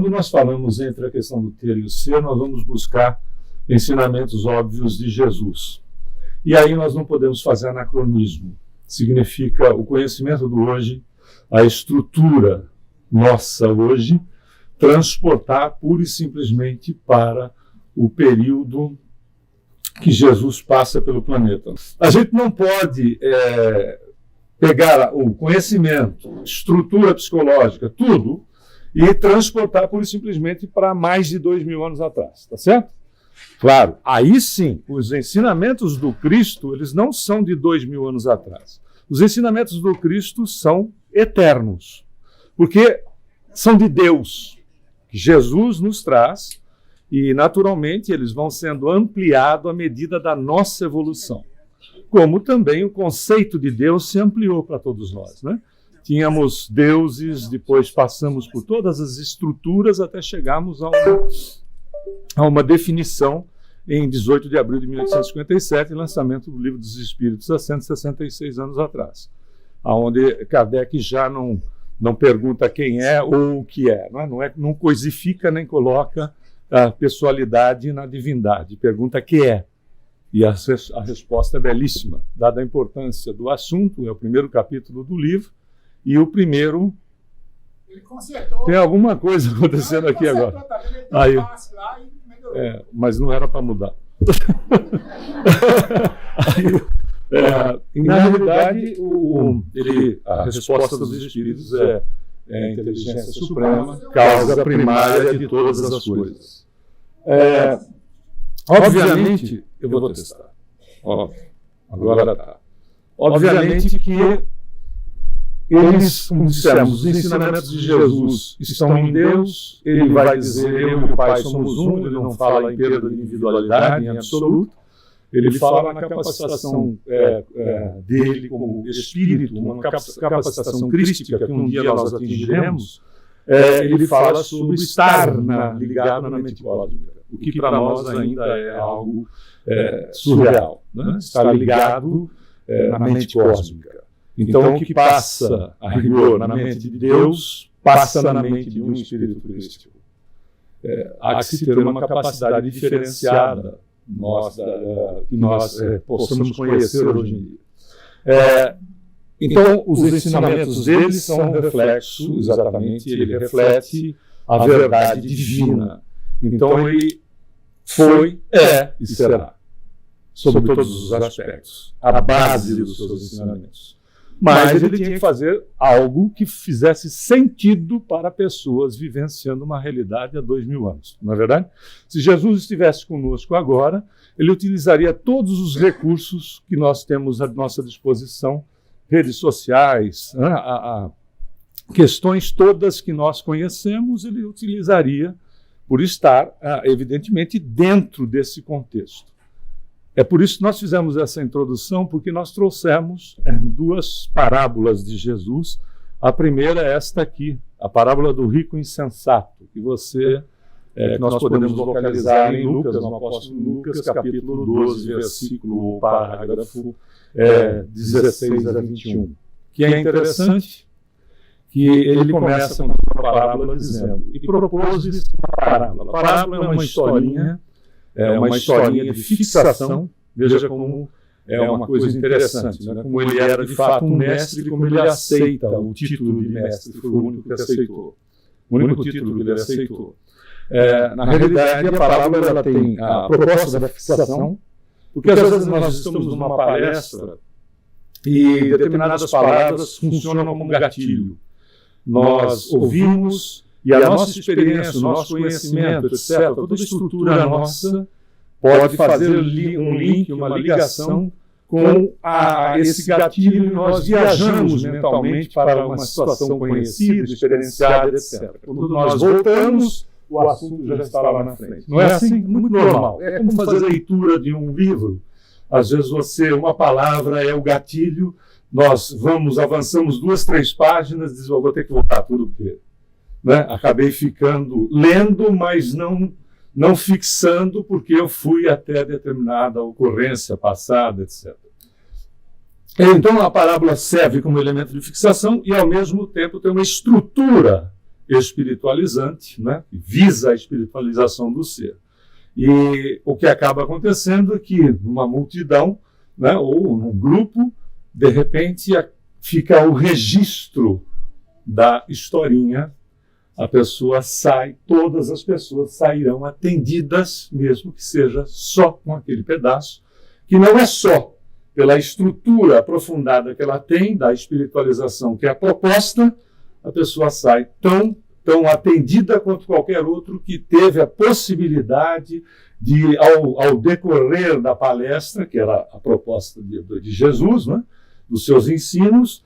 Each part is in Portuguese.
quando nós falamos entre a questão do ter e o ser, nós vamos buscar ensinamentos óbvios de Jesus. E aí nós não podemos fazer anacronismo. Significa o conhecimento do hoje, a estrutura nossa hoje, transportar pura e simplesmente para o período que Jesus passa pelo planeta. A gente não pode pegar o conhecimento, estrutura psicológica, tudo, e transportar pura e simplesmente para mais de 2000 anos atrás, tá certo? Claro, aí sim, os ensinamentos do Cristo, eles não são de 2000 anos atrás. Os ensinamentos do Cristo são eternos, porque são de Deus, que Jesus nos traz, e naturalmente eles vão sendo ampliados à medida da nossa evolução. Como também o conceito de Deus se ampliou para todos nós, né? Tínhamos deuses, depois passamos por todas as estruturas até chegarmos a uma definição em 18 de abril de 1857, lançamento do Livro dos Espíritos, há 166 anos atrás, onde Kardec já não pergunta quem é ou o que é, não coisifica nem coloca a pessoalidade na divindade, pergunta que é. E a resposta é belíssima, dada a importância do assunto, é o primeiro capítulo do livro, e o primeiro... Ele consertou. Tem alguma coisa acontecendo aqui agora. Aí, mas não era para mudar. Na realidade, a resposta dos espíritos é a inteligência suprema, causa primária de todas as coisas. Obviamente, eu vou testar. Agora tá. Obviamente que eles, como dissemos, os ensinamentos de Jesus estão em Deus, ele vai dizer, eu e o Pai somos um, ele não fala em perda de individualidade, em absoluto, ele fala na capacitação dele como espírito, uma capacitação crística que um dia nós atingiremos, ele fala sobre estar ligado na mente cósmica, o que para nós ainda é algo surreal, né? Estar ligado na mente cósmica. Então, o que passa, a rigor, na mente de Deus, passa na mente de um espírito crístico. Há que se ter uma capacidade diferenciada que nós possamos conhecer hoje em dia. Então, os ensinamentos deles são reflexo, exatamente, ele reflete a verdade divina. Então, ele foi, e será, sobre todos os aspectos, a base dos seus ensinamentos. Mas ele tinha que fazer algo que fizesse sentido para pessoas vivenciando uma realidade há 2000 anos, não é verdade? Se Jesus estivesse conosco agora, ele utilizaria todos os recursos que nós temos à nossa disposição, redes sociais, questões todas que nós conhecemos, ele utilizaria por estar, evidentemente, dentro desse contexto. É por isso que nós fizemos essa introdução, porque nós trouxemos duas parábolas de Jesus. A primeira é esta aqui, a parábola do rico insensato, que nós podemos localizar em Lucas, no apóstolo Lucas, capítulo 12, versículo ou parágrafo 16 a 21. Que é interessante que ele começa com uma parábola dizendo, e propôs uma parábola. A parábola é uma historinha, uma historinha de fixação, veja como é uma coisa interessante, né? Como ele era de fato um mestre, como ele aceita o título de mestre, foi o único que aceitou, o único título que ele aceitou. Na realidade, a parábola ela tem a proposta da fixação, porque às vezes nós estamos numa palestra e determinadas palavras funcionam como gatilho. Nós ouvimos e a nossa experiência, o nosso conhecimento, etc., toda a estrutura nossa pode fazer um link, uma ligação com esse gatilho e nós viajamos mentalmente para uma situação conhecida, experienciada, etc. Quando nós voltamos, o assunto já está lá na frente. Não é assim? Muito normal. É como fazer a leitura de um livro. Às vezes uma palavra é o gatilho, nós avançamos 2, 3 páginas, dizemos, vou ter que voltar tudo porque... Acabei ficando lendo, mas não fixando, porque eu fui até determinada ocorrência passada, etc. Então, a parábola serve como elemento de fixação e, ao mesmo tempo, tem uma estrutura espiritualizante, né, que visa a espiritualização do ser. E o que acaba acontecendo é que numa multidão, né, ou num grupo, de repente fica o registro da historinha, a pessoa sai, todas as pessoas sairão atendidas, mesmo que seja só com aquele pedaço, que não é só pela estrutura aprofundada que ela tem, da espiritualização que é a proposta, a pessoa sai tão atendida quanto qualquer outro que teve a possibilidade de, ao decorrer da palestra, que era a proposta de Jesus, né, dos seus ensinos,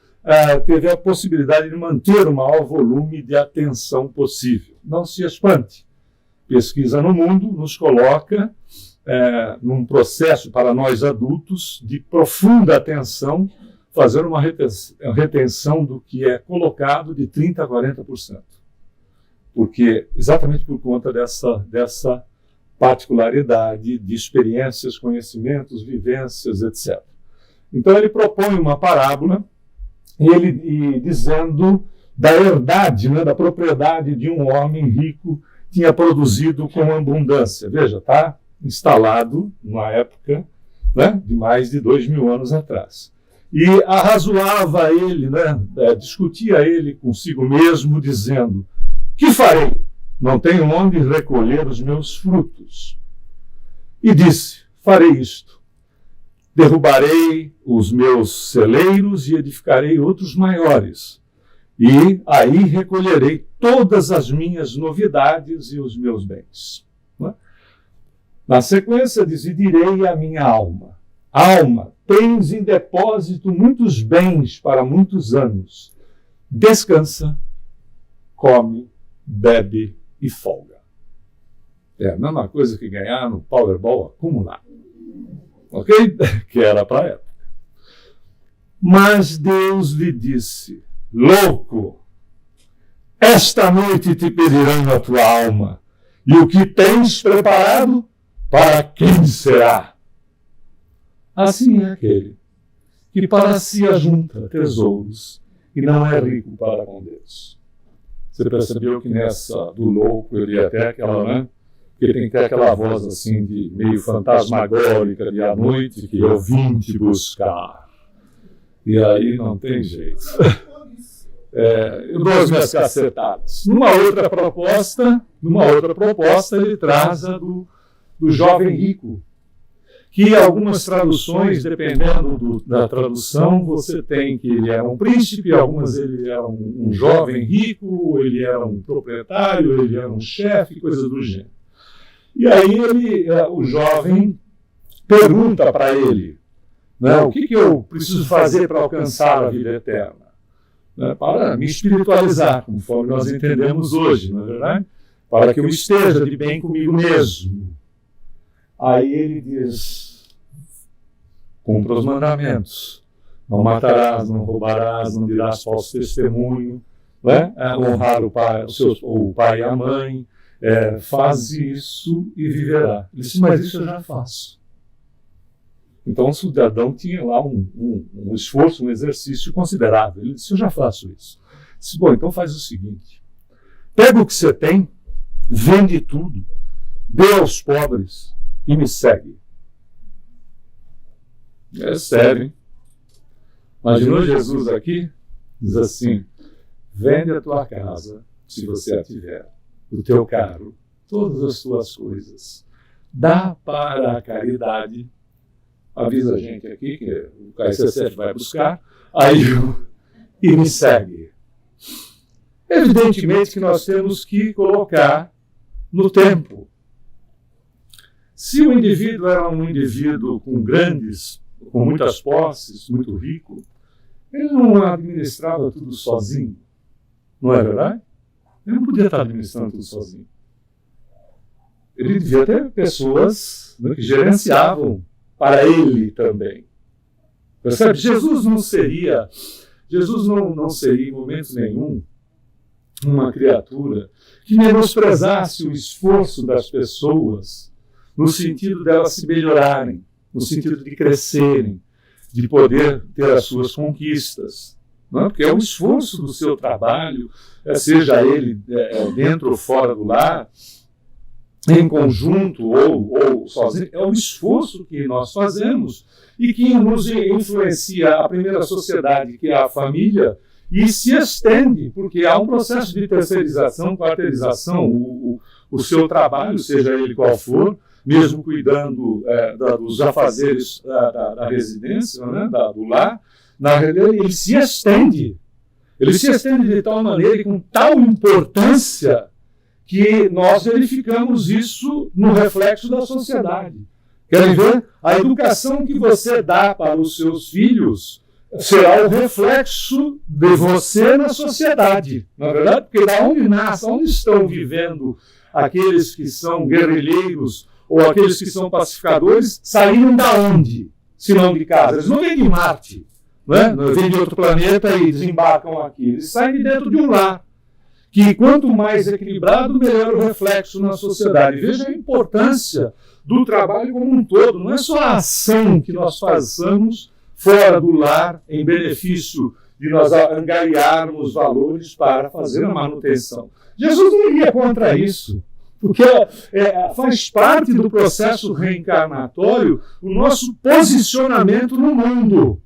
teve a possibilidade de manter o maior volume de atenção possível. Não se espante. Pesquisa no mundo nos coloca num processo para nós adultos de profunda atenção, fazer uma retenção do que é colocado de 30% a 40%. Porque, exatamente por conta dessa particularidade de experiências, conhecimentos, vivências, etc. Então ele propõe uma parábola, dizendo da herdade, né, da propriedade de um homem rico que tinha produzido com abundância. Veja, está instalado numa época, né, de mais de 2.000 anos atrás. E arrazoava ele, né, discutia ele consigo mesmo, dizendo: que farei? Não tenho onde recolher os meus frutos. E disse: farei isto. Derrubarei os meus celeiros e edificarei outros maiores. E aí recolherei todas as minhas novidades e os meus bens. Na sequência, diz: e direi à minha alma: alma, tens em depósito muitos bens para muitos anos. Descansa, come, bebe e folga. É a mesma coisa que ganhar no Powerball acumulado. Ok? Que era para a época. Mas Deus lhe disse: louco, esta noite te pedirão a tua alma, e o que tens preparado, para quem será? Assim é aquele que para si ajunta tesouros e não é rico para com Deus. Você percebeu que nessa do louco ele é até aquela, né? Que tem que ter aquela voz assim de meio fantasmagórica de à noite, que eu vim te buscar. E aí não tem jeito. Eu dou as minhas cacetadas. Numa outra proposta, ele traz a do jovem rico, que algumas traduções, dependendo da tradução, você tem que ele era um príncipe, algumas ele era um jovem rico, ele era um proprietário, ele era um chefe, coisa do gênero. E aí o jovem pergunta para ele, né, o que eu preciso fazer para alcançar a vida eterna? Né, para me espiritualizar, conforme nós entendemos hoje, não é verdade? Para que eu esteja de bem comigo mesmo. Aí ele diz: cumpra os mandamentos. Não matarás, não roubarás, não dirás falso testemunho, né? Honrar o pai e a mãe. Faz isso e viverá. Ele disse: mas isso eu já faço. Então o cidadão tinha lá um esforço, um exercício considerável. Ele disse: eu já faço isso. Ele disse: bom, então faz o seguinte: pega o que você tem, vende tudo, dê aos pobres e me segue. É sério, hein? Imaginou Jesus aqui? Diz assim: vende a tua casa, se você a tiver, o teu carro, todas as tuas coisas, dá para a caridade. Avisa a gente aqui que o KSSF vai buscar, e me segue. Evidentemente que nós temos que colocar no tempo. Se o indivíduo era um indivíduo com muitas posses, muito rico, ele não administrava tudo sozinho. Não é verdade? Ele não podia estar administrando tudo sozinho. Ele devia ter pessoas, né, que gerenciavam para ele também. Percebe? Jesus não seria em momento nenhum uma criatura que menosprezasse o esforço das pessoas no sentido delas se melhorarem, no sentido de crescerem, de poder ter as suas conquistas. não é? Porque é o esforço do seu trabalho, seja ele dentro ou fora do lar, em conjunto ou sozinho, é o esforço que nós fazemos e que nos influencia a primeira sociedade, que é a família, e se estende, porque há um processo de terceirização, quarteirização, o seu trabalho, seja ele qual for, mesmo cuidando dos afazeres da residência, né, do lar, na realidade ele se estende. Ele se estende de tal maneira e com tal importância que nós verificamos isso no reflexo da sociedade. Querem ver? A educação que você dá para os seus filhos será o reflexo de você na sociedade, não é verdade? Porque da onde nasce, onde estão vivendo aqueles que são guerrilheiros ou aqueles que são pacificadores, saíram da onde? Se não de casa. Eles não vêm de Marte, né? Não vêm de outro planeta e desembarcam aqui. Eles saem de dentro de um lar, que quanto mais equilibrado, melhor o reflexo na sociedade. Veja a importância do trabalho como um todo. Não é só a ação que nós façamos fora do lar, em benefício de nós angariarmos valores para fazer a manutenção. Jesus não iria contra isso, porque faz parte do processo reencarnatório o nosso posicionamento no mundo.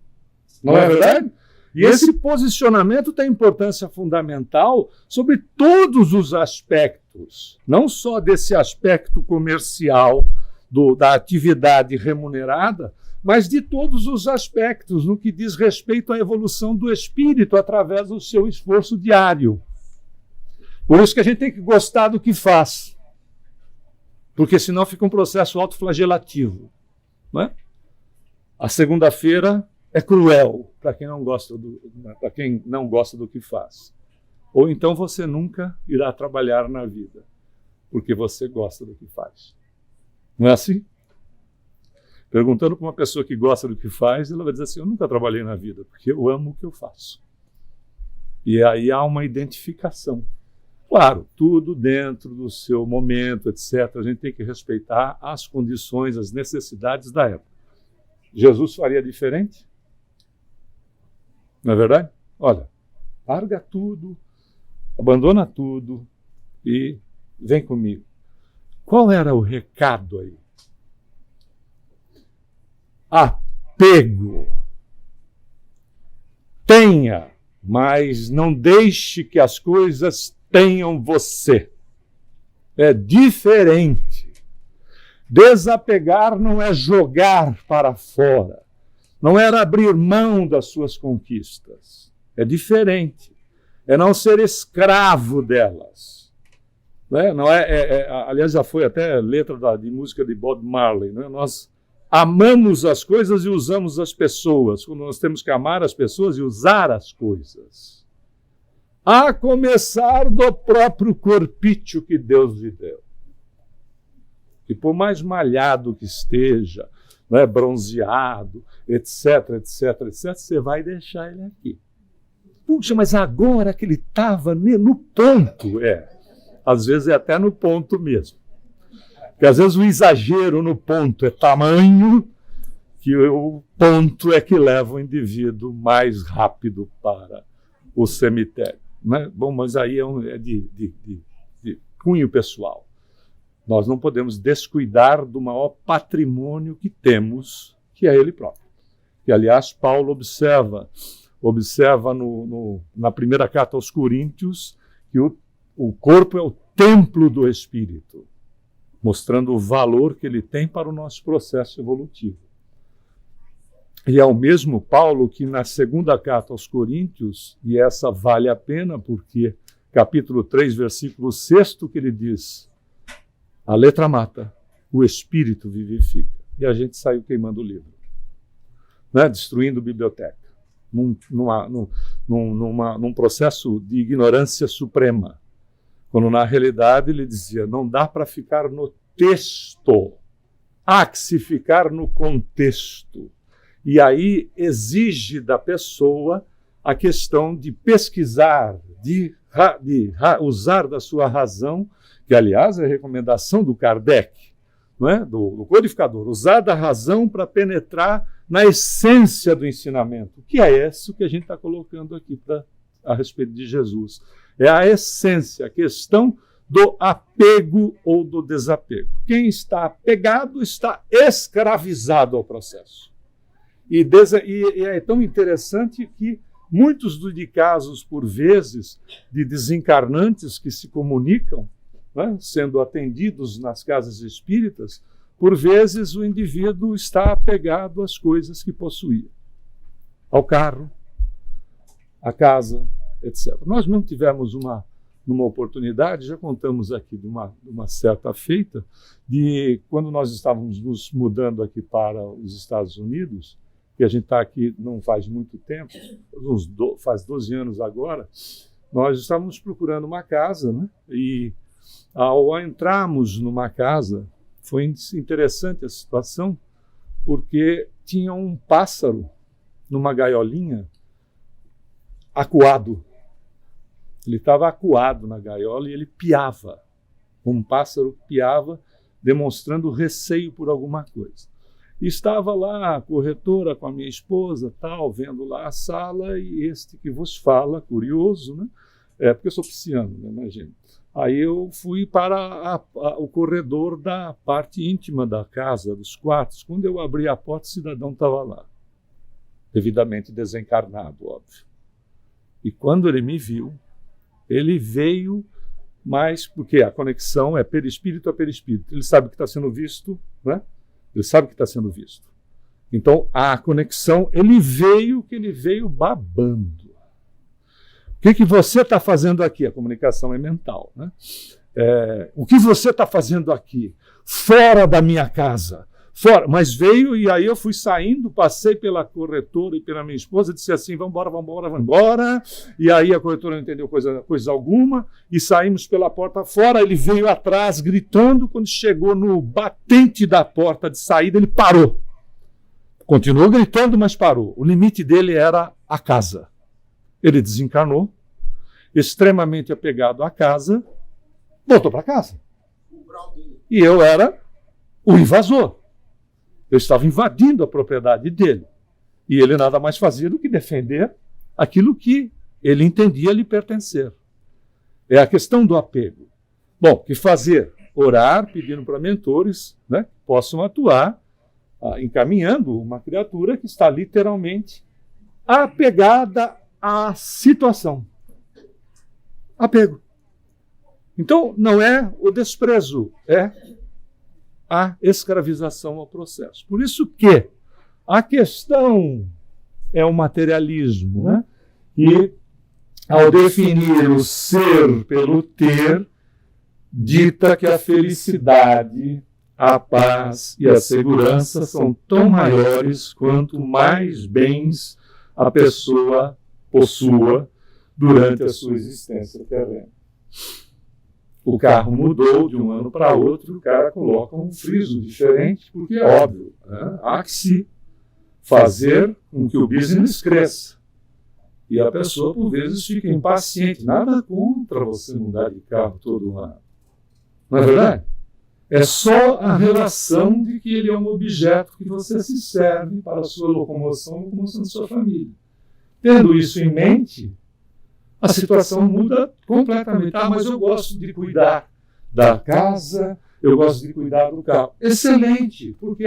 Não é verdade? E esse posicionamento tem importância fundamental sobre todos os aspectos, não só desse aspecto comercial da atividade remunerada, mas de todos os aspectos, no que diz respeito à evolução do espírito através do seu esforço diário. Por isso que a gente tem que gostar do que faz, porque senão fica um processo autoflagelativo, não é? A segunda-feira é cruel para quem não gosta do que faz. Ou então você nunca irá trabalhar na vida, porque você gosta do que faz. Não é assim? Perguntando para uma pessoa que gosta do que faz, ela vai dizer assim: eu nunca trabalhei na vida, porque eu amo o que eu faço. E aí há uma identificação. Claro, tudo dentro do seu momento, etc. A gente tem que respeitar as condições, as necessidades da época. Jesus faria diferente? Não é verdade? Olha, larga tudo, abandona tudo e vem comigo. Qual era o recado aí? Apego. Tenha, mas não deixe que as coisas tenham você. É diferente. Desapegar não é jogar para fora. Não era abrir mão das suas conquistas. É diferente. É não ser escravo delas. Não é, aliás, já foi até letra de música de Bob Marley. Não é? Nós amamos as coisas e usamos as pessoas, quando nós temos que amar as pessoas e usar as coisas. A começar do próprio corpício que Deus lhe deu. E por mais malhado que esteja, né, bronzeado, etc, etc, etc, você vai deixar ele aqui. Puxa, mas agora que ele estava no ponto, às vezes é até no ponto mesmo. Porque às vezes o exagero no ponto é tamanho que o ponto é que leva o indivíduo mais rápido para o cemitério. Né? Bom, mas aí é de cunho pessoal. Nós não podemos descuidar do maior patrimônio que temos, que é ele próprio. Que, aliás, Paulo observa na primeira carta aos Coríntios que o corpo é o templo do Espírito, mostrando o valor que ele tem para o nosso processo evolutivo. E é o mesmo Paulo que na segunda carta aos Coríntios, e essa vale a pena porque capítulo 3, versículo 6, que ele diz: a letra mata, o espírito vivifica. E a gente saiu queimando o livro, né? Destruindo biblioteca, num processo de ignorância suprema. Quando na realidade ele dizia, não dá para ficar no texto, há que se ficar no contexto. E aí exige da pessoa a questão de pesquisar, de usar da sua razão, que aliás é a recomendação do Kardec, não é? do codificador, usar da razão para penetrar na essência do ensinamento, que é isso que a gente está colocando aqui a respeito de Jesus. É a essência, a questão do apego ou do desapego. Quem está apegado está escravizado ao processo. E é tão interessante que muitos de casos, por vezes, de desencarnantes que se comunicam, né, sendo atendidos nas casas espíritas, por vezes o indivíduo está apegado às coisas que possuía, ao carro, à casa, etc. Nós não tivemos numa oportunidade, já contamos aqui de uma certa feita, de quando nós estávamos nos mudando aqui para os Estados Unidos, que a gente está aqui não faz muito tempo, faz 12 anos agora, nós estávamos procurando uma casa, né? E ao entrarmos numa casa, foi interessante a situação, porque tinha um pássaro numa gaiolinha acuado. Ele estava acuado na gaiola e ele piava. Um pássaro piava, demonstrando receio por alguma coisa. E estava lá a corretora com a minha esposa, tal, vendo lá a sala, e este que vos fala, curioso, né? Porque eu sou pisciano, né? Imagina. Aí eu fui para o corredor da parte íntima da casa, dos quartos. Quando eu abri a porta, o cidadão estava lá, devidamente desencarnado, óbvio. E quando ele me viu, ele veio, mas porque a conexão é perispírito a perispírito. Ele sabe que está sendo visto, né? Ele sabe que está sendo visto. Então, a conexão, ele veio babando. O que você está fazendo aqui? A comunicação é mental, né? O que você está fazendo aqui? Fora da minha casa. Fora. Mas veio, e aí eu fui saindo, passei pela corretora e pela minha esposa, disse assim, vamos embora. E aí a corretora não entendeu coisa alguma, e saímos pela porta fora. Ele veio atrás, gritando. Quando chegou no batente da porta de saída, ele parou. Continuou gritando, mas parou. O limite dele era a casa. Ele desencarnou, extremamente apegado à casa, voltou para casa. E eu era o invasor. Eu estava invadindo a propriedade dele. E ele nada mais fazia do que defender aquilo que ele entendia lhe pertencer. É a questão do apego. Bom, o que fazer? Orar, pedindo para mentores, né, que possam atuar, encaminhando uma criatura que está literalmente apegada à situação. Apego. Então, não é o desprezo, é a escravização ao processo. Por isso que a questão é o materialismo, né? E, ao definir o ser pelo ter, dita que a felicidade, a paz e a segurança são tão maiores quanto mais bens a pessoa possua durante a sua existência terrena. O carro mudou de um ano para outro, o cara coloca um friso diferente, porque é óbvio, né? Há que se fazer com que o business cresça. E a pessoa, por vezes, fica impaciente. Nada contra você mudar de carro todo ano. Não é verdade? É só a relação de que ele é um objeto que você se serve para a sua locomoção, a locomoção da sua família. Tendo isso em mente, a situação muda completamente. Mas eu gosto de cuidar da casa, eu gosto de cuidar do carro. Excelente, porque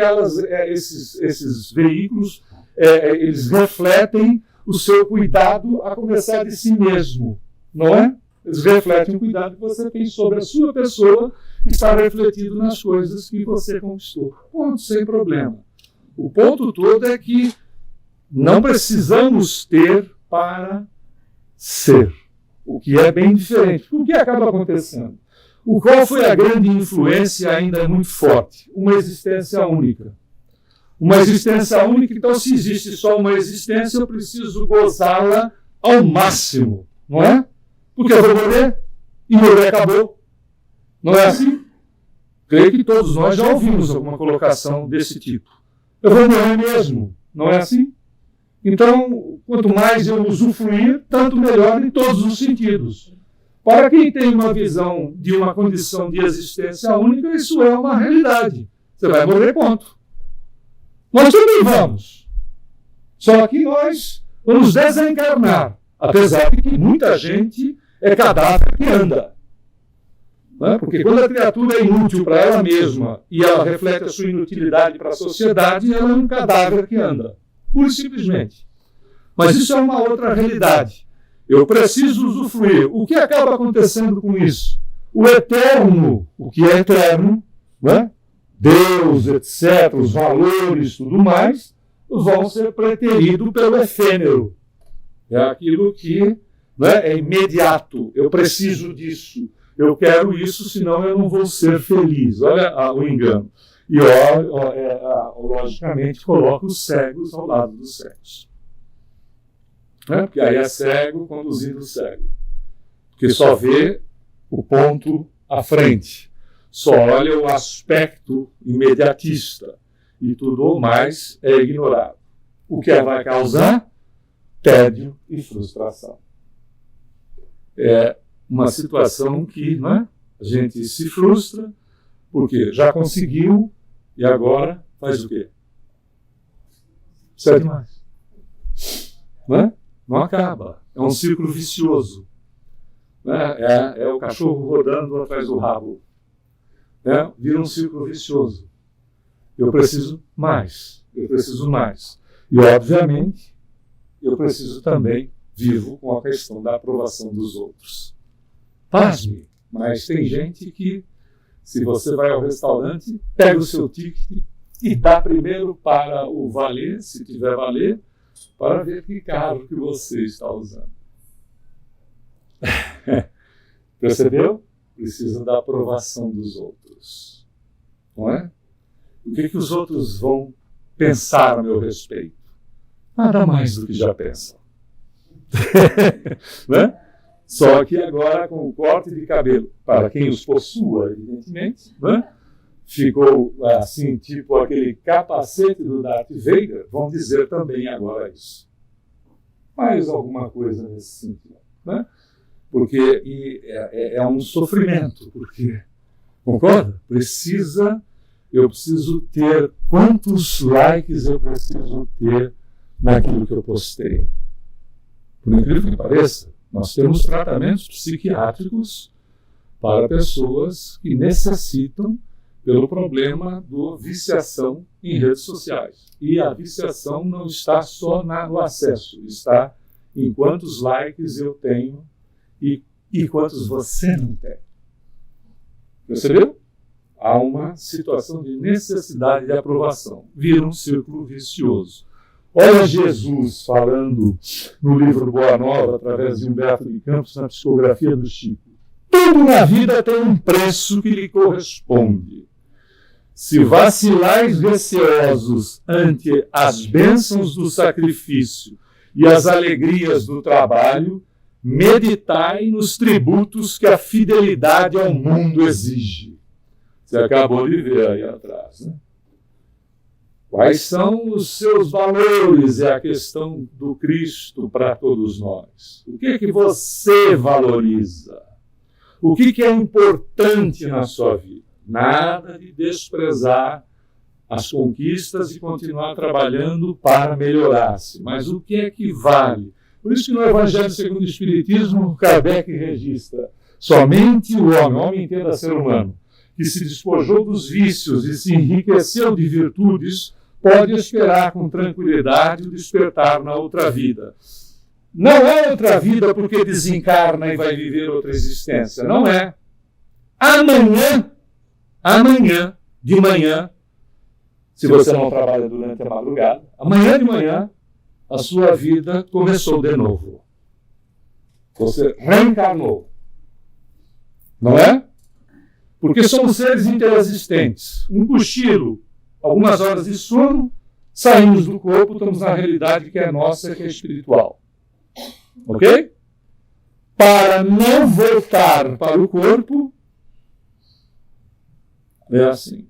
esses veículos, eles refletem o seu cuidado a começar de si mesmo, não é? Eles refletem o cuidado que você tem sobre a sua pessoa, que está refletido nas coisas que você conquistou. Ponto, sem problema. O ponto todo é que não precisamos ter para ser, o que é bem diferente. O que acaba acontecendo? Qual foi a grande influência ainda muito forte? Uma existência única. Uma existência única, então se existe só uma existência, eu preciso gozá-la ao máximo, não é? Porque eu vou morrer, e morrer acabou. Não é assim? Creio que todos nós já ouvimos alguma colocação desse tipo. Eu vou morrer mesmo, não é assim? Então, quanto mais eu usufruir, tanto melhor em todos os sentidos. Para quem tem uma visão de uma condição de existência única, isso é uma realidade. Você vai morrer, ponto. Nós também vamos. Só que nós vamos desencarnar, apesar de que muita gente é cadáver que anda. Né? Porque quando a criatura é inútil para ela mesma e ela reflete a sua inutilidade para a sociedade, ela é um cadáver que anda, pura e simplesmente. Mas isso é uma outra realidade. Eu preciso usufruir. O que acaba acontecendo com isso? O eterno, o que é eterno, né? Deus, etc., os valores, tudo mais, vão ser preteridos pelo efêmero. É aquilo que, né, é imediato. Eu preciso disso. Eu quero isso, senão eu não vou ser feliz. Olha o engano. E, logicamente, coloca os cegos ao lado dos cegos. Porque aí é cego conduzindo o cego. Porque só vê o ponto à frente. Só olha o aspecto imediatista. E tudo mais é ignorado. O que vai causar? Tédio e frustração. É uma situação que, né, a gente se frustra porque já conseguiu e agora faz o quê? Precisa de mais. Né? Não acaba. É um círculo vicioso. Né? É o cachorro rodando atrás do rabo. Né? Vira um círculo vicioso. Eu preciso mais. Eu preciso mais. E, obviamente, eu preciso também, vivo com a questão da aprovação dos outros. Pasme, mas tem gente que, se você vai ao restaurante, pega o seu ticket e dá primeiro para o valer, se tiver valer, para ver que carro que você está usando. Percebeu? Precisa da aprovação dos outros. Não é? O que os outros vão pensar a meu respeito? Nada mais do que já pensam. Né? Só que agora com o corte de cabelo, para quem os possua, evidentemente, né? Ficou assim, tipo aquele capacete do Darth Vader, vão dizer também agora isso. Mais alguma coisa nesse sentido. Né? Porque é um sofrimento, porque, concorda? Eu preciso ter quantos likes eu preciso ter naquilo que eu postei. Por incrível que pareça, nós temos tratamentos psiquiátricos para pessoas que necessitam pelo problema da viciação em redes sociais. E a viciação não está só no acesso, está em quantos likes eu tenho e quantos você não tem. Percebeu? Há uma situação de necessidade de aprovação. Vira um círculo vicioso. Olha Jesus falando no livro Boa Nova, através de Humberto de Campos, na psicografia do Chico. Tudo na vida tem um preço que lhe corresponde. Se vacilais receosos ante as bênçãos do sacrifício e as alegrias do trabalho, meditai nos tributos que a fidelidade ao mundo exige. Você acabou de ver aí atrás, né? Quais são os seus valores? É a questão do Cristo para todos nós. O que é que você valoriza? O que é importante na sua vida? Nada de desprezar as conquistas e continuar trabalhando para melhorar-se. Mas o que é que vale? Por isso que no Evangelho segundo o Espiritismo, Kardec registra: somente o homem inteiro é ser humano, que se despojou dos vícios e se enriqueceu de virtudes, pode esperar com tranquilidade o despertar na outra vida. Não é outra vida porque desencarna e vai viver outra existência. Não é. Amanhã de manhã, se você não trabalha durante a madrugada, amanhã de manhã, a sua vida começou de novo. Você reencarnou. Não é? Porque somos seres interexistentes. Um cochilo, algumas horas de sono, saímos do corpo, estamos na realidade que é nossa, que é espiritual. Ok? Para não voltar para o corpo, é assim.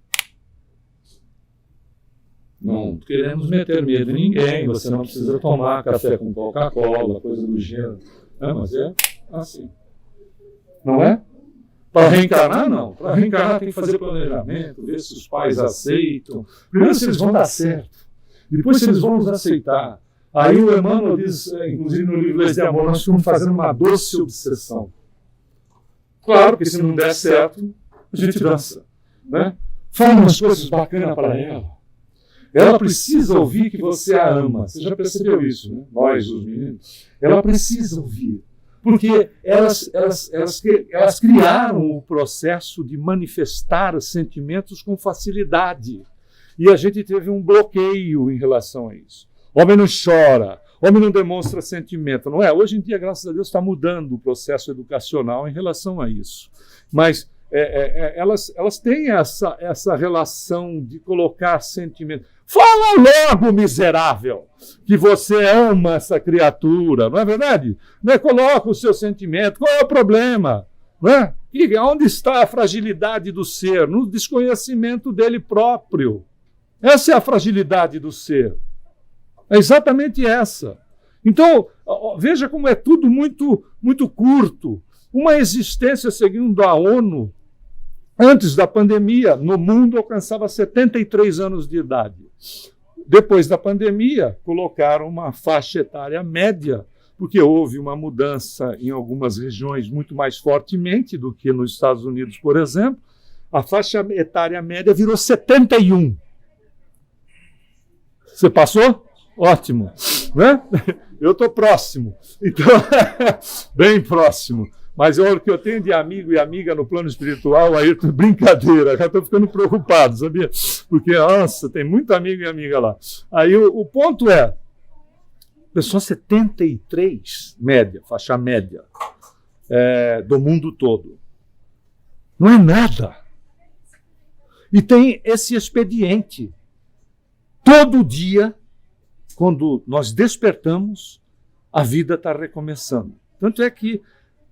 Não queremos meter medo em ninguém, você não precisa tomar café com Coca-Cola, coisa do gênero. Mas é assim. Não é? Para reencarnar, não. Para reencarnar tem que fazer planejamento, ver se os pais aceitam. Primeiro se eles vão dar certo. Depois se eles vão nos aceitar. Aí o Emmanuel diz, inclusive no livro Leis de Amor, nós estamos fazendo uma doce obsessão. Claro que se não der certo, a gente dança, né? Fala umas coisas bacanas para ela. Ela precisa ouvir que você a ama. Você já percebeu isso, né? Nós, os meninos. Ela precisa ouvir. Porque elas criaram o processo de manifestar sentimentos com facilidade. E a gente teve um bloqueio em relação a isso. Homem não chora, homem não demonstra sentimento, não é? Hoje em dia, graças a Deus, está mudando o processo educacional em relação a isso. Mas elas têm essa relação de colocar sentimento. Fala logo, miserável, que você ama essa criatura, não é verdade? Não é? Coloca o seu sentimento, qual é o problema? Não é? E onde está a fragilidade do ser? No desconhecimento dele próprio. Essa é a fragilidade do ser. É exatamente essa. Então, veja como é tudo muito, muito curto. Uma existência, segundo a ONU, antes da pandemia, no mundo alcançava 73 anos de idade. Depois da pandemia, colocaram uma faixa etária média, porque houve uma mudança em algumas regiões muito mais fortemente do que nos Estados Unidos, por exemplo. A faixa etária média virou 71. Você passou? Ótimo, né? Eu estou próximo, então, bem próximo. Mas o que eu tenho de amigo e amiga no plano espiritual, aí brincadeira, já estou ficando preocupado, sabia? Porque, nossa, tem muito amigo e amiga lá. Aí o ponto é, pessoa 73, média, faixa média, do mundo todo. Não é nada. E tem esse expediente. Todo dia, quando nós despertamos, a vida está recomeçando. Tanto é que,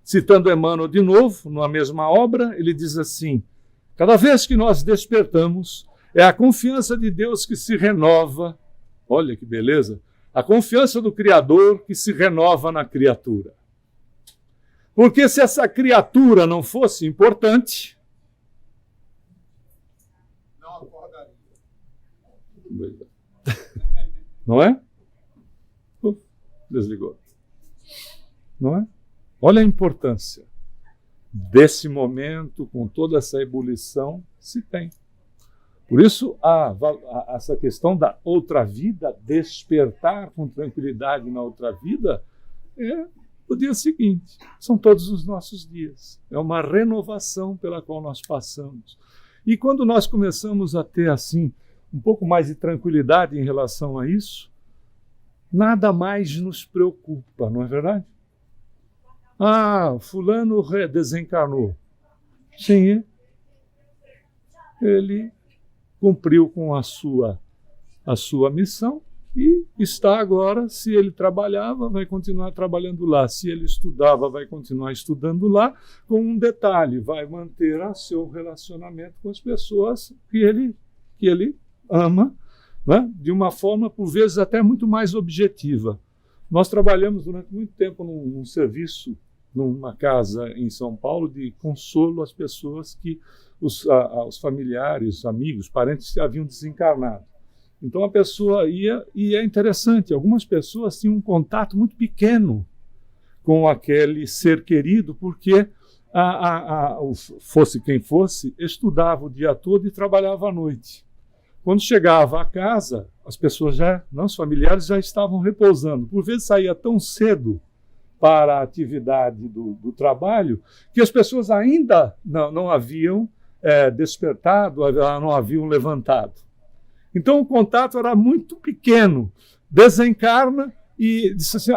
citando Emmanuel de novo, numa mesma obra, ele diz assim, cada vez que nós despertamos, é a confiança de Deus que se renova, olha que beleza, a confiança do Criador que se renova na criatura. Porque se essa criatura não fosse importante, não acordaria. Não é? Desligou. Não é? Olha a importância desse momento, com toda essa ebulição, se tem. Por isso, essa questão da outra vida, despertar com tranquilidade na outra vida, é o dia seguinte. São todos os nossos dias. É uma renovação pela qual nós passamos. E quando nós começamos a ter, assim, um pouco mais de tranquilidade em relação a isso, nada mais nos preocupa, não é verdade? Ah, fulano desencarnou. Sim, ele cumpriu com a sua missão e está agora, se ele trabalhava, vai continuar trabalhando lá. Se ele estudava, vai continuar estudando lá, com um detalhe, vai manter seu relacionamento com as pessoas que ele ama, né? De uma forma, por vezes, até muito mais objetiva. Nós trabalhamos durante muito tempo num serviço, numa casa em São Paulo, de consolo às pessoas que os familiares, amigos, parentes haviam desencarnado. Então a pessoa ia, e é interessante, algumas pessoas tinham um contato muito pequeno com aquele ser querido, porque fosse quem fosse, estudava o dia todo e trabalhava à noite. Quando chegava à casa, as pessoas os familiares já estavam repousando. Por vezes saía tão cedo para a atividade do trabalho, que as pessoas ainda não haviam despertado, não haviam levantado. Então o contato era muito pequeno. Desencarna e disse assim,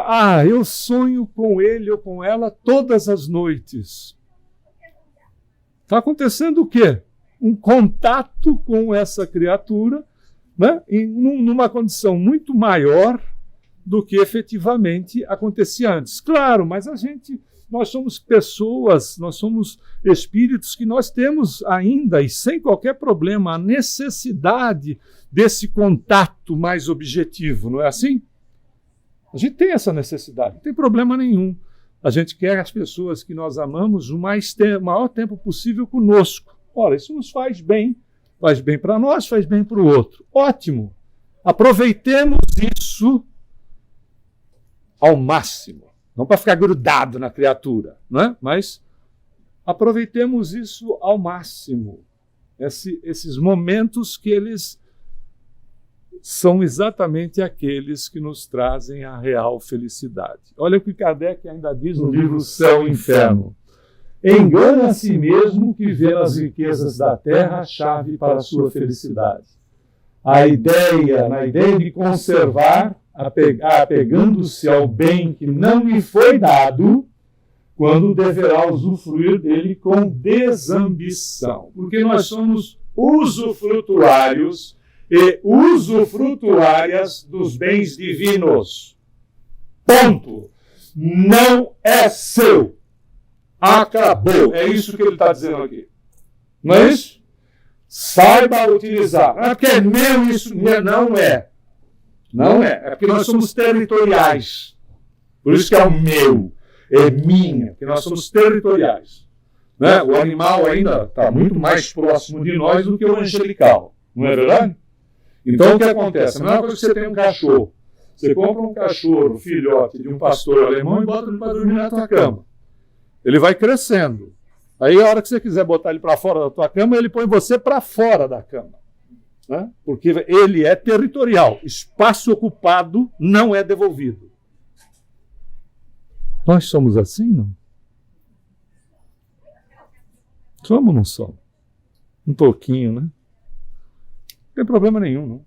eu sonho com ele ou com ela todas as noites. Está acontecendo o quê? Um contato com essa criatura, né, numa condição muito maior do que efetivamente acontecia antes. Claro, mas nós somos pessoas, nós somos espíritos que nós temos ainda, e sem qualquer problema, a necessidade desse contato mais objetivo, não é assim? A gente tem essa necessidade, não tem problema nenhum. A gente quer as pessoas que nós amamos o maior tempo possível conosco. Ora, isso nos faz bem para nós, faz bem para o outro. Ótimo! Aproveitemos isso ao máximo. Não para ficar grudado na criatura, não é? Mas aproveitemos isso ao máximo. Esses momentos que eles são exatamente aqueles que nos trazem a real felicidade. Olha o que Kardec ainda diz no livro Céu e Inferno. Engana a si mesmo que vê nas riquezas da terra a chave para a sua felicidade. Na ideia de conservar, apegando-se ao bem que não lhe foi dado, quando deverá usufruir dele com desambição. Porque nós somos usufrutuários e usufrutuárias dos bens divinos. Ponto. Não é seu. Acabou. É isso que ele está dizendo aqui. Não é isso? Saiba utilizar. É porque é meu isso. Não é. Não é. É porque nós somos territoriais. Por isso que é o meu. É minha. Porque nós somos territoriais. Né? O animal ainda está muito mais próximo de nós do que o angelical. Não é verdade? Então o que acontece? A mesma coisa que você tem um cachorro. Você compra um cachorro, filhote de um pastor alemão e bota ele para dormir na tua cama. Ele vai crescendo. Aí, a hora que você quiser botar ele para fora da tua cama, ele põe você para fora da cama. Né? Porque ele é territorial. Espaço ocupado não é devolvido. Nós somos assim, não? Somos ou não somos? Um pouquinho, né? Não tem problema nenhum, não.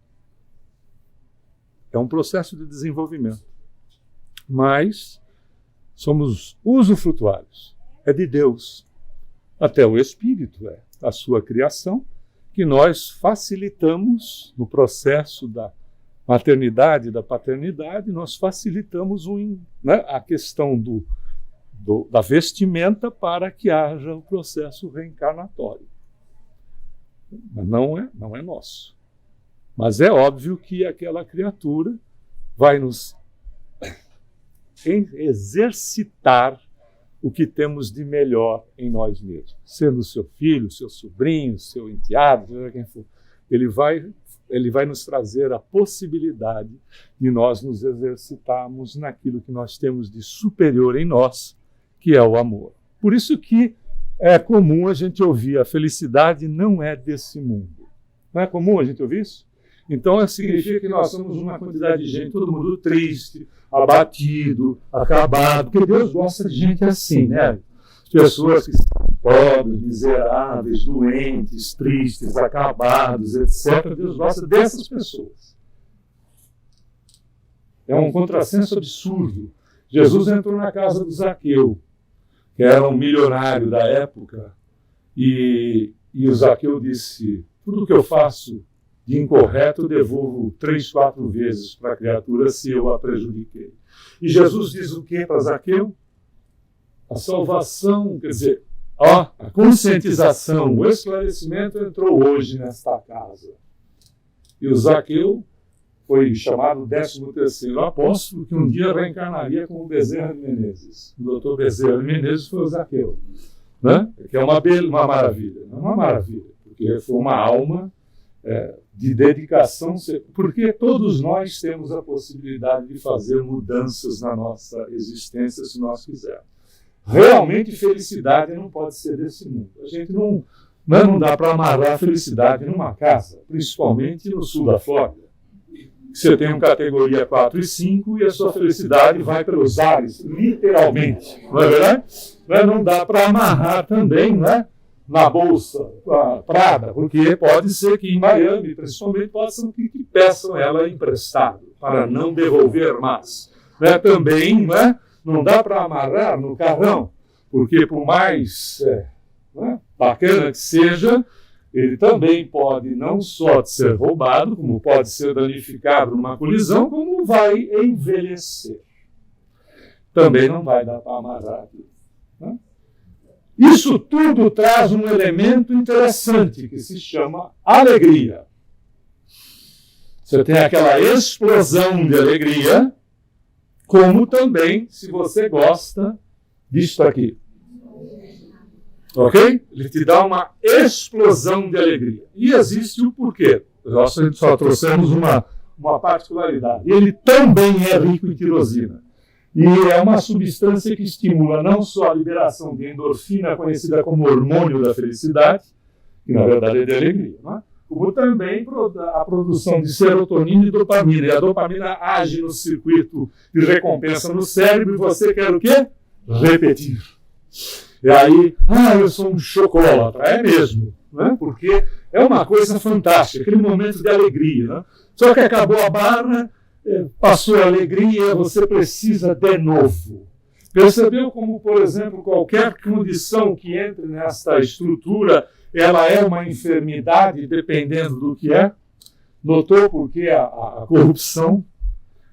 É um processo de desenvolvimento. Mas somos usufrutuários. É de Deus. Até o Espírito é a sua criação, que nós facilitamos no processo da maternidade e da paternidade, nós facilitamos a questão da vestimenta para que haja o processo reencarnatório. Mas não é nosso. Mas é óbvio que aquela criatura vai nos exercitar o que temos de melhor em nós mesmos. Sendo seu filho, seu sobrinho, seu enteado, seja quem for. Ele vai nos trazer a possibilidade de nós nos exercitarmos naquilo que nós temos de superior em nós, que é o amor. Por isso que é comum a gente ouvir a felicidade não é desse mundo. Não é comum a gente ouvir isso? Então, significa que nós somos uma quantidade de gente, todo mundo triste, abatido, acabado, porque Deus gosta de gente assim, né? Pessoas que são pobres, miseráveis, doentes, tristes, acabados, etc. Deus gosta dessas pessoas. É um contrassenso absurdo. Jesus entrou na casa do Zaqueu, que era um milionário da época, e o Zaqueu disse: tudo que eu faço de incorreto, devolvo 3, 4 vezes para a criatura se eu a prejudiquei. E Jesus diz o que para Zaqueu? A salvação, quer dizer, a conscientização, o esclarecimento entrou hoje nesta casa. E o Zaqueu foi chamado 13º apóstolo, que um dia reencarnaria com o Bezerra de Menezes. O doutor Bezerra de Menezes foi o Zaqueu. Né? Que é uma maravilha. Não é uma maravilha, porque foi uma alma de dedicação, porque todos nós temos a possibilidade de fazer mudanças na nossa existência se nós quisermos. Realmente, felicidade não pode ser desse mundo. A gente não dá para amarrar a felicidade numa casa, principalmente no sul da Flórida. Você tem uma categoria 4 e 5 e a sua felicidade vai pelos ares, literalmente. Não é verdade? Não dá para amarrar também, né? Na Bolsa Prada, porque pode ser que em Miami, principalmente, possam que peçam ela emprestado, para não devolver mais. Também não dá para amarrar no carrão, porque por mais bacana que seja, ele também pode não só ser roubado, como pode ser danificado numa colisão, como vai envelhecer. Também não vai dar para amarrar aqui. Isso tudo traz um elemento interessante que se chama alegria. Você tem aquela explosão de alegria, como também, se você gosta disso aqui. Ok? Ele te dá uma explosão de alegria. E existe o porquê. Nós só trouxemos uma particularidade. Ele também é rico em tirosina. E é uma substância que estimula não só a liberação de endorfina, conhecida como hormônio da felicidade, que na verdade é de alegria, não é? Como também a produção de serotonina e dopamina. E a dopamina age no circuito de recompensa no cérebro e você quer o quê? Repetir. E aí, eu sou um chocolatra. É mesmo, né? Porque é uma coisa fantástica, aquele momento de alegria. Né? Só que acabou a barra, passou a alegria, você precisa de novo. Percebeu como, por exemplo, qualquer condição que entre nesta estrutura, ela é uma enfermidade, dependendo do que é? Notou porque a corrupção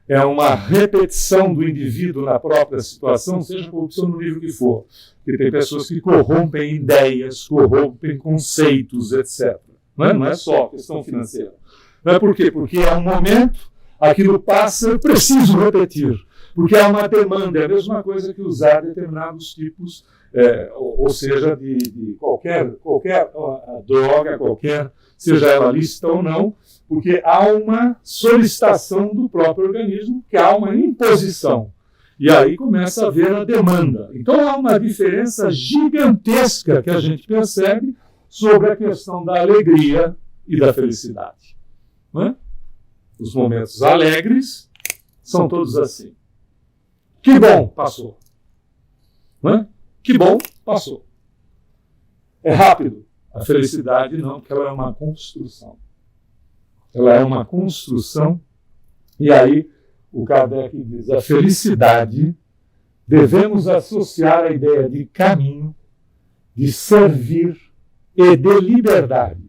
é uma repetição do indivíduo na própria situação, seja corrupção no nível que for. Porque tem pessoas que corrompem ideias, corrompem conceitos, etc. Não é só questão financeira. Não é por quê? Porque é um momento, aquilo passa, eu preciso repetir. Porque há uma demanda, é a mesma coisa que usar determinados tipos, ou seja, de qualquer droga, seja ela lícita ou não, porque há uma solicitação do próprio organismo, que há uma imposição. E aí começa a haver a demanda. Então há uma diferença gigantesca que a gente percebe sobre a questão da alegria e da felicidade. Não é? Os momentos alegres são todos assim. Que bom, passou. Não é? Que bom, passou. É rápido. A felicidade não, porque ela é uma construção. Ela é uma construção. E aí o Kardec diz, a felicidade devemos associar a ideia de caminho, de servir e de liberdade,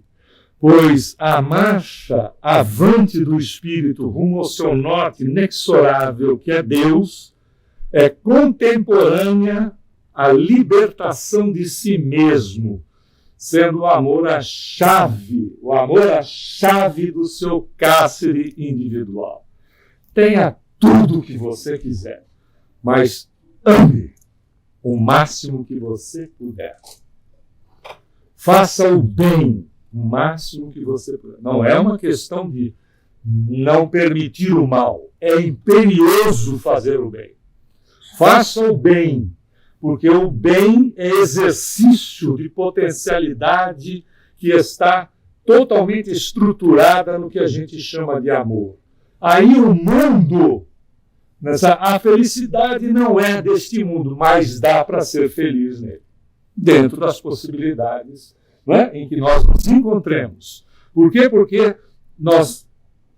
pois a marcha avante do espírito rumo ao seu norte inexorável, que é Deus, é contemporânea à libertação de si mesmo, sendo o amor a chave do seu cárcere individual. Tenha tudo o que você quiser, mas ame o máximo que você puder. Faça o bem o máximo que você puder. Não é uma questão de não permitir o mal. É imperioso fazer o bem. Faça o bem, porque o bem é exercício de potencialidade que está totalmente estruturada no que a gente chama de amor. Aí o mundo, a felicidade não é deste mundo, mas dá para ser feliz nele, dentro das possibilidades, né, em que nós nos encontremos. Por quê? Porque nós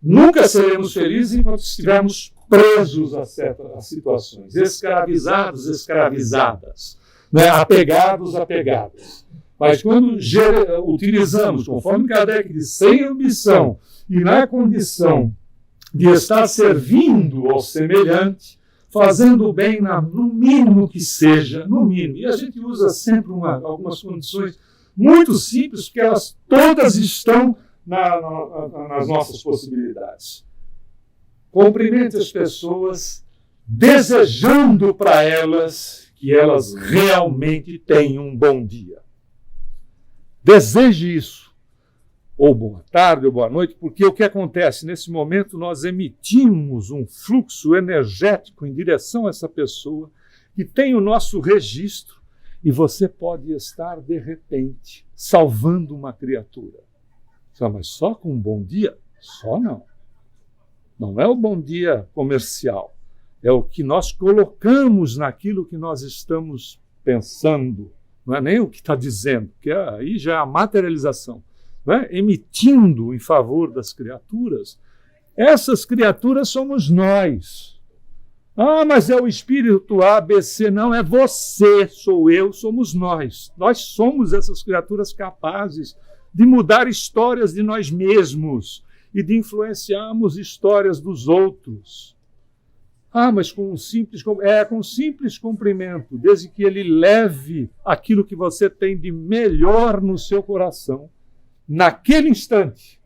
nunca seremos felizes enquanto estivermos presos a certas situações, escravizados, escravizadas, né, apegados, apegadas. Mas quando utilizamos, conforme Kardec diz, sem ambição e na condição de estar servindo ao semelhante, fazendo o bem no mínimo que seja, no mínimo. E a gente usa sempre algumas condições muito simples, porque elas todas estão nas nossas possibilidades. Cumprimente as pessoas, desejando para elas que elas realmente tenham um bom dia. Deseje isso. Ou boa tarde, ou boa noite, porque o que acontece? Nesse momento nós emitimos um fluxo energético em direção a essa pessoa que tem o nosso registro e você pode estar, de repente, salvando uma criatura. Mas só com um bom dia? Só não. Não é o bom dia comercial. É o que nós colocamos naquilo que nós estamos pensando. Não é nem o que está dizendo, porque aí já é a materialização. Né? Emitindo em favor das criaturas, essas criaturas somos nós. Mas é o espírito A, B, C. Não, é você, sou eu, somos nós. Nós somos essas criaturas capazes de mudar histórias de nós mesmos e de influenciarmos histórias dos outros. Mas com um simples cumprimento, desde que ele leve aquilo que você tem de melhor no seu coração, naquele instante,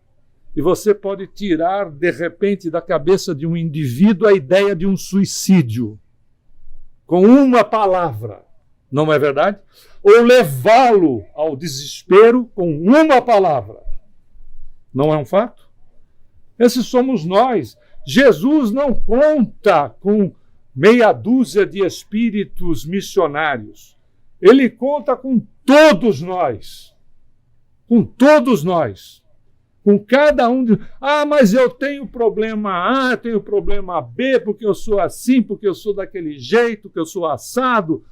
e você pode tirar, de repente, da cabeça de um indivíduo a ideia de um suicídio, com uma palavra, não é verdade? Ou levá-lo ao desespero com uma palavra. Não é um fato? Esses somos nós. Jesus não conta com meia dúzia de espíritos missionários. Ele conta com todos nós. Com todos nós. Com cada um de... mas eu tenho problema A, tenho problema B, porque eu sou assim, porque eu sou daquele jeito, que eu sou assado,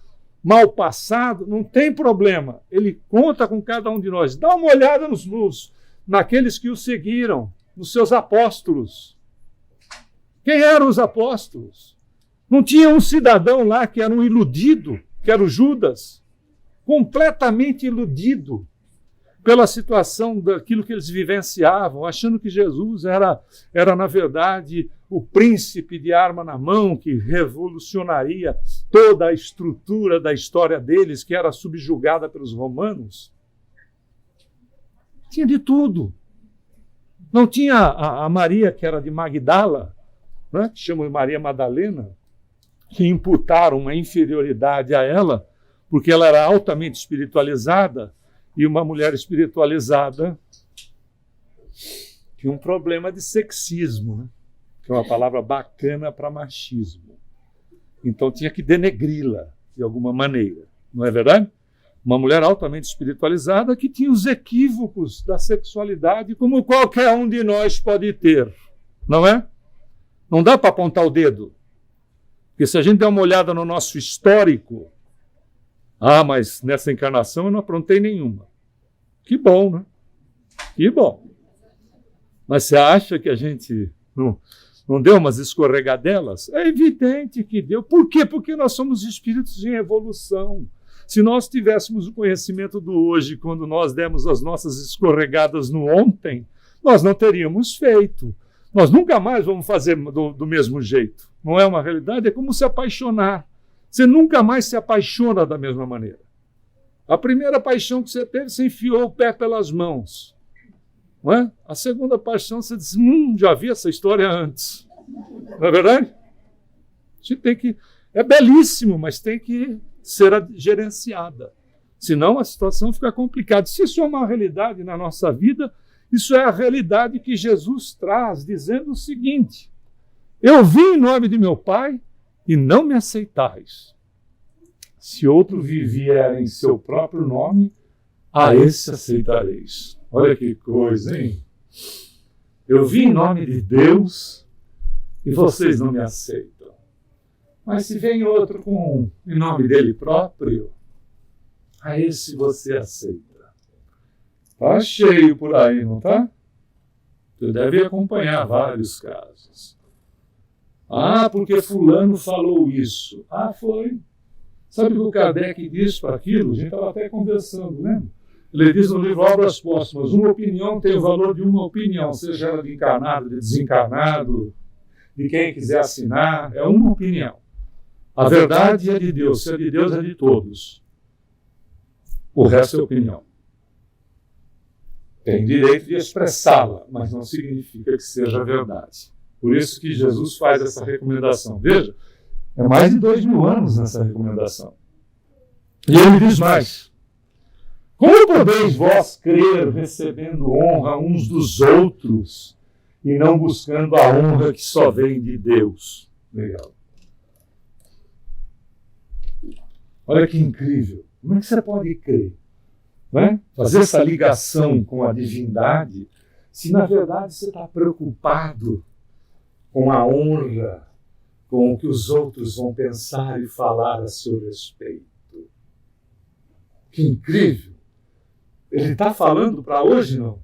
mal passado. Não tem problema. Ele conta com cada um de nós. Dá uma olhada naqueles que o seguiram, nos seus apóstolos. Quem eram os apóstolos? Não tinha um cidadão lá que era um iludido, que era o Judas, completamente iludido pela situação daquilo que eles vivenciavam, achando que Jesus era na verdade, o príncipe de arma na mão que revolucionaria toda a estrutura da história deles, que era subjugada pelos romanos. Tinha de tudo. Não tinha a Maria, que era de Magdala, né, que chamam de Maria Madalena, que imputaram uma inferioridade a ela, porque ela era altamente espiritualizada, e uma mulher espiritualizada tinha um problema de sexismo, né? Que é uma palavra bacana para machismo. Então tinha que denegri-la de alguma maneira, não é verdade? Uma mulher altamente espiritualizada que tinha os equívocos da sexualidade, como qualquer um de nós pode ter, não é? Não dá para apontar o dedo. Porque se a gente der uma olhada no nosso histórico, mas nessa encarnação eu não aprontei nenhuma. Que bom, né? Que bom. Mas você acha que a gente não deu umas escorregadelas? É evidente que deu. Por quê? Porque nós somos espíritos em evolução. Se nós tivéssemos o conhecimento do hoje, quando nós demos as nossas escorregadas no ontem, nós não teríamos feito. Nós nunca mais vamos fazer do mesmo jeito. Não é uma realidade? É como se apaixonar. Você nunca mais se apaixona da mesma maneira. A primeira paixão que você teve, você enfiou o pé pelas mãos. Não é? A segunda paixão, você diz, já vi essa história antes. Não é verdade? A gente tem que... É belíssimo, mas tem que ser gerenciada. Senão a situação fica complicada. Se isso é uma realidade na nossa vida, isso é a realidade que Jesus traz, dizendo o seguinte: eu vim em nome de meu Pai e não me aceitais. Se outro vier em seu próprio nome, a esse aceitareis. Olha que coisa, hein? Eu vim em nome de Deus e vocês não me aceitam. Mas se vem outro em nome dele próprio, a esse você aceita. Está cheio por aí, não está? Você deve acompanhar vários casos. Porque fulano falou isso. Foi. Sabe o que o Kardec diz para aquilo? A gente estava até conversando, né? Ele diz no livro Obras Póstumas, uma opinião tem o valor de uma opinião, seja ela de encarnado, de desencarnado, de quem quiser assinar, é uma opinião. A verdade é de Deus, se é de Deus é de todos. O resto é opinião. Tem direito de expressá-la, mas não significa que seja verdade. Por isso que Jesus faz essa recomendação. Veja, é mais de 2000 anos nessa recomendação. E ele diz mais: como podeis vós crer recebendo honra uns dos outros e não buscando a honra que só vem de Deus? Legal. Olha que incrível. Como é que você pode crer? Não é? Fazer essa ligação com a divindade, se na verdade você está preocupado com a honra, com o que os outros vão pensar e falar a seu respeito. Que incrível! Ele está falando para hoje, não?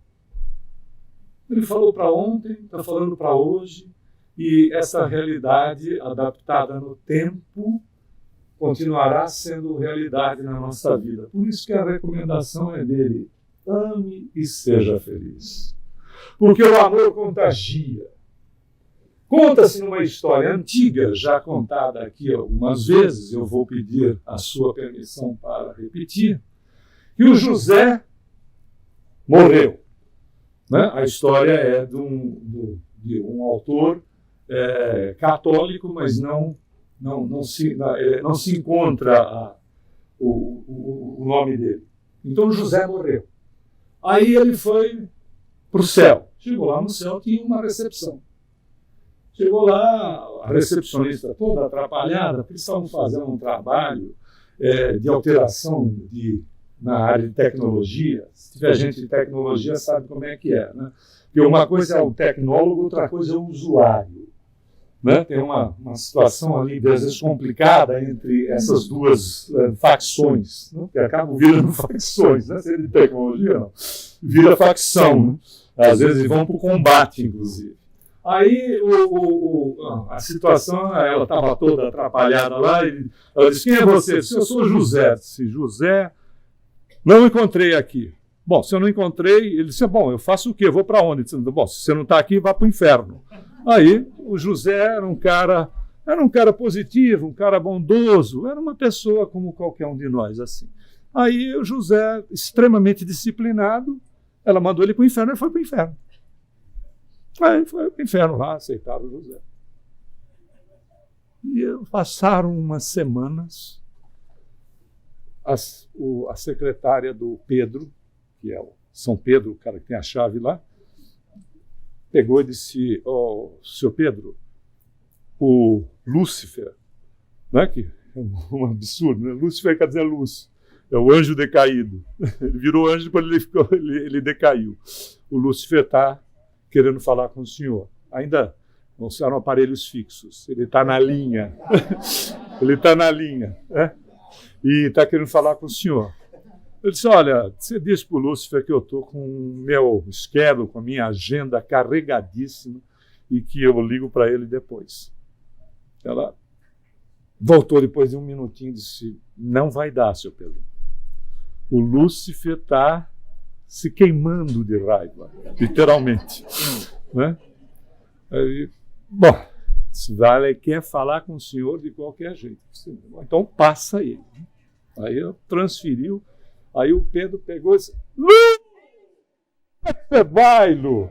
Ele falou para ontem, está falando para hoje, e essa realidade adaptada no tempo continuará sendo realidade na nossa vida. Por isso que a recomendação é dele: ame e seja feliz. Porque o amor contagia. Conta-se numa história antiga, já contada aqui algumas vezes, eu vou pedir a sua permissão para repetir, que o José morreu. Né? A história é de um autor católico, mas não se encontra o nome dele. Então José morreu. Aí ele foi para o céu. Chegou lá no céu, tinha uma recepção. Chegou lá, a recepcionista toda atrapalhada, porque eles estavam fazendo um trabalho de alteração na área de tecnologia. Se tiver gente de tecnologia, sabe como é que é, né? Porque uma coisa é o tecnólogo, outra coisa é o usuário. Né? Tem uma situação ali, às vezes, complicada entre essas duas facções, né? Que acabam virando facções, né? Se é de tecnologia, não. Vira facção, né? Às vezes vão para o combate, inclusive. Aí a situação, ela estava toda atrapalhada lá, e ela disse: quem é você? Eu disse: eu sou José. Eu disse: José, não encontrei aqui. Bom, se eu não encontrei, ele disse: bom, eu faço o quê? Eu vou para onde? Disse: bom, se você não está aqui, vá para o inferno. Aí o José era um cara positivo, um cara bondoso, era uma pessoa como qualquer um de nós, assim. Aí o José, extremamente disciplinado, ela mandou ele para o inferno, ele foi para o inferno. Aí foi para o inferno lá, aceitaram o José. E passaram umas semanas, a secretária do Pedro, que é o São Pedro, o cara que tem a chave lá, pegou e disse: senhor Pedro, o Lúcifer, né, que é um absurdo, né? Lúcifer quer dizer luz, é o anjo decaído. Ele virou anjo quando ele decaiu. O Lúcifer está querendo falar com o senhor. Ainda não são aparelhos fixos, ele está na linha. Ele está na linha, né? E está querendo falar com o senhor. Eu disse: olha, você disse para o Lúcifer que eu estou com o meu schedule, com a minha agenda carregadíssima e que eu ligo para ele depois. Ela voltou depois de um minutinho e disse: não vai dar, seu Pedro. O Lúcifer está se queimando de raiva, literalmente. Né? Aí, bom, ele quer falar com o senhor de qualquer jeito. Então passa ele. Aí eu transferiu. Aí o Pedro pegou e disse: Lu! Você vai, Lu!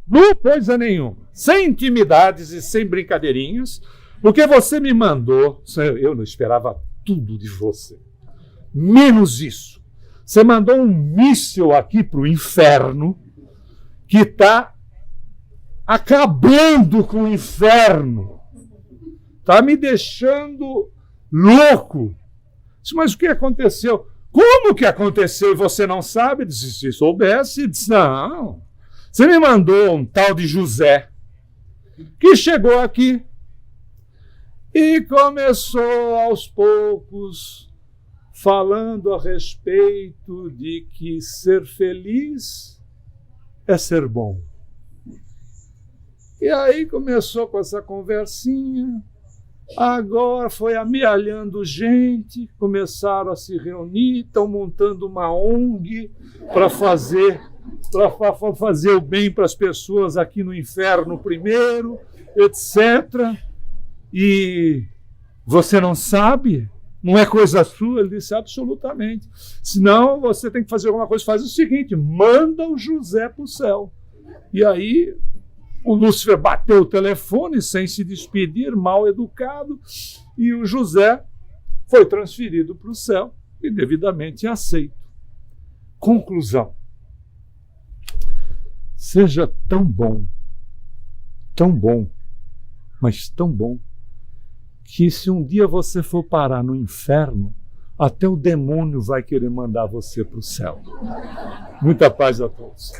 Lu, coisa nenhuma. Sem intimidades e sem brincadeirinhas, porque você me mandou, eu não esperava tudo de você, menos isso. Você mandou um míssil aqui para o inferno que está acabando com o inferno. Está me deixando louco. Mas o que aconteceu? Como que aconteceu e você não sabe? Disse: se soubesse, disse: não. Você me mandou um tal de José, que chegou aqui e começou aos poucos falando a respeito de que ser feliz é ser bom. E aí começou com essa conversinha. Agora foi amealhando gente, começaram a se reunir, estão montando uma ONG para fazer o bem para as pessoas aqui no inferno primeiro, etc. E você não sabe? Não é coisa sua? Ele disse: absolutamente. Senão você tem que fazer alguma coisa. Faz o seguinte: manda o José para o céu. E aí o Lúcifer bateu o telefone sem se despedir, mal educado, e o José foi transferido para o céu e devidamente aceito. Conclusão: seja tão bom, mas tão bom, que se um dia você for parar no inferno, até o demônio vai querer mandar você para o céu. Muita paz a todos.